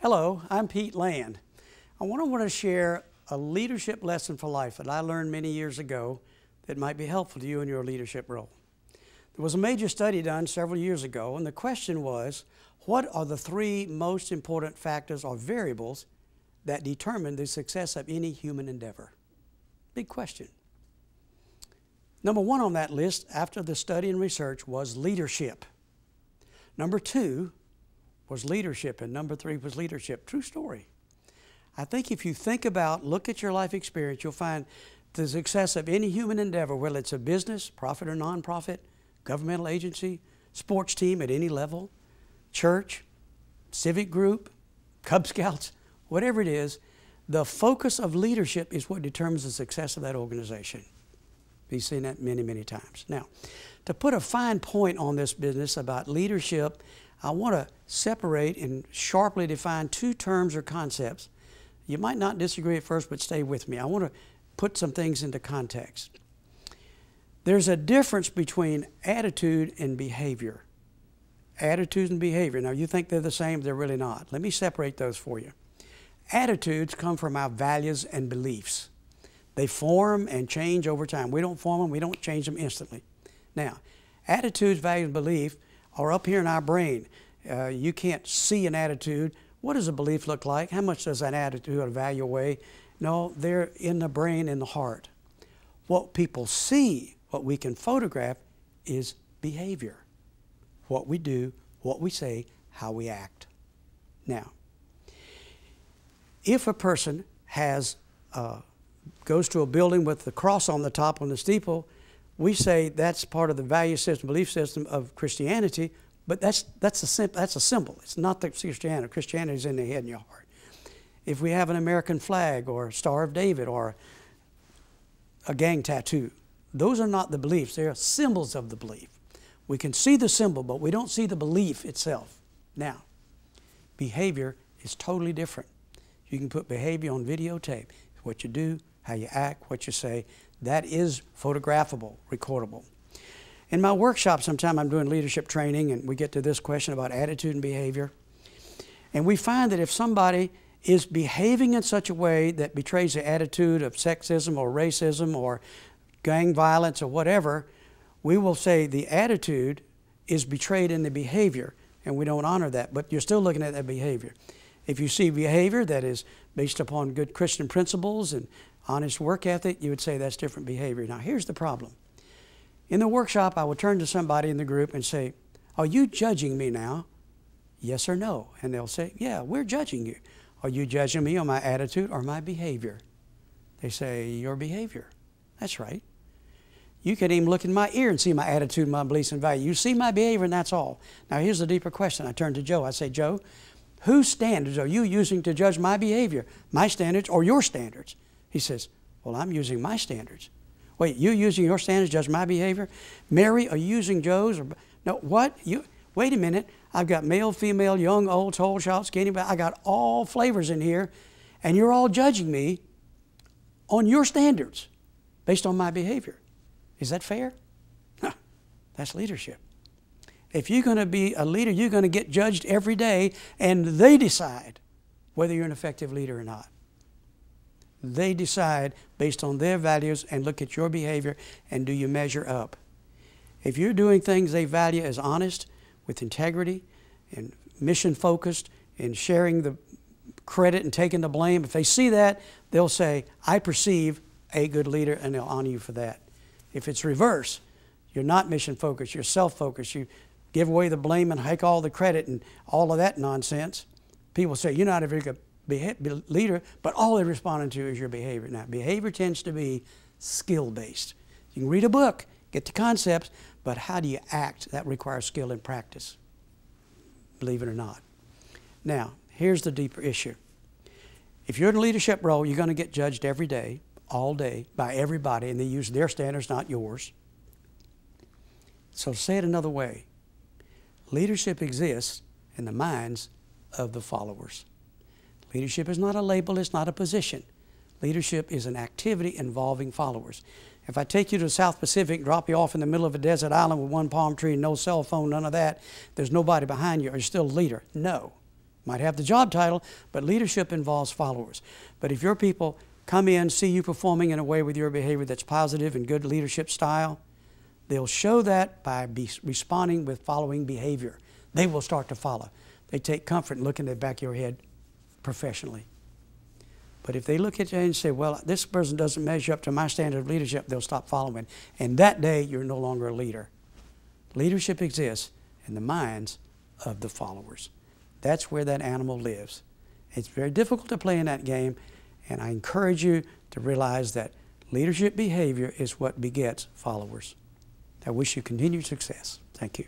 Hello, I'm Pete Land. I want to share a leadership lesson for life that I learned many years ago that might be helpful to you in your leadership role. There was a major study done several years ago, and the question was, what are the three most important factors or variables that determine the success of any human endeavor? Big question. Number one on that list after the study and research was leadership. Number two was leadership, and number three was leadership. True story. I think if you look at your life experience, you'll find the success of any human endeavor, whether it's a business, profit or nonprofit, governmental agency, sports team at any level, church, civic group, Cub Scouts, whatever it is, the focus of leadership is what determines the success of that organization. We've seen that many, many times. Now, to put a fine point on this business about leadership, I want to separate and sharply define two terms or concepts. You might not disagree at first, but stay with me. I want to put some things into context. There's a difference between attitude and behavior. Attitude and behavior. Now, you think they're the same, they're really not. Let me separate those for you. Attitudes come from our values and beliefs. They form and change over time. We don't form them, we don't change them instantly. Now, attitudes, values, and belief are up here in our brain. You can't see an attitude. What does a belief look like? How much does an attitude or value weigh? No, they're in the brain, in the heart. What people see, what we can photograph, is behavior. What we do, what we say, how we act. Now, if a person goes to a building with the cross on the top on the steeple, we say that's part of the value system, belief system of Christianity, but that's a symbol. It's not the Christianity. Christianity is in the head and your heart. If we have an American flag or a Star of David or a gang tattoo, those are not the beliefs. They are symbols of the belief. We can see the symbol, but we don't see the belief itself. Now, behavior is totally different. You can put behavior on videotape. What you do, how you act, what you say, that is photographable, recordable. In my workshop, sometime I'm doing leadership training, and we get to this question about attitude and behavior. And we find that if somebody is behaving in such a way that betrays the attitude of sexism or racism or gang violence or whatever, we will say the attitude is betrayed in the behavior, and we don't honor that, but you're still looking at that behavior. If you see behavior that is based upon good Christian principles and honest work ethic, you would say that's different behavior. Now, here's the problem. In the workshop, I would turn to somebody in the group and say, are you judging me now? Yes or no? And they'll say, yeah, we're judging you. Are you judging me on my attitude or my behavior? They say, your behavior. That's right. You can even look in my ear and see my attitude, my beliefs, and values. You see my behavior, and that's all. Now, here's the deeper question. I turn to Joe. I say, Joe, whose standards are you using to judge my behavior? My standards or your standards? He says, well, I'm using my standards. Wait, you using your standards to judge my behavior? Mary, are you using Joe's? Or, no, what? Wait a minute. I've got male, female, young, old, tall, short, skinny. I got all flavors in here, and you're all judging me on your standards based on my behavior. Is that fair? Huh, that's leadership. If you're going to be a leader, you're going to get judged every day, and they decide whether you're an effective leader or not. They decide based on their values and look at your behavior, and do you measure up? If you're doing things they value as honest, with integrity, and mission-focused, and sharing the credit and taking the blame, if they see that, they'll say, I perceive a good leader, and they'll honor you for that. If it's reverse, you're not mission-focused, you're self-focused, you give away the blame and take all the credit and all of that nonsense, people say, you're not a very good leader, but all they're responding to is your behavior. Now, behavior tends to be skill-based. You can read a book, get the concepts, but how do you act? That requires skill and practice, believe it or not. Now, here's the deeper issue. If you're in a leadership role, you're going to get judged every day, all day, by everybody, and they use their standards, not yours. So say it another way. Leadership exists in the minds of the followers. Leadership is not a label, it's not a position. Leadership is an activity involving followers. If I take you to the South Pacific, drop you off in the middle of a desert island with one palm tree, no cell phone, none of that, there's nobody behind you, are you still a leader? No. Might have the job title, but leadership involves followers. But if your people come in, see you performing in a way with your behavior that's positive and good leadership style, they'll show that by responding with following behavior. They will start to follow. They take comfort in looking at the back of your head professionally. But if they look at you and say, well, this person doesn't measure up to my standard of leadership, they'll stop following. And that day, you're no longer a leader. Leadership exists in the minds of the followers. That's where that animal lives. It's very difficult to play in that game, and I encourage you to realize that leadership behavior is what begets followers. I wish you continued success. Thank you.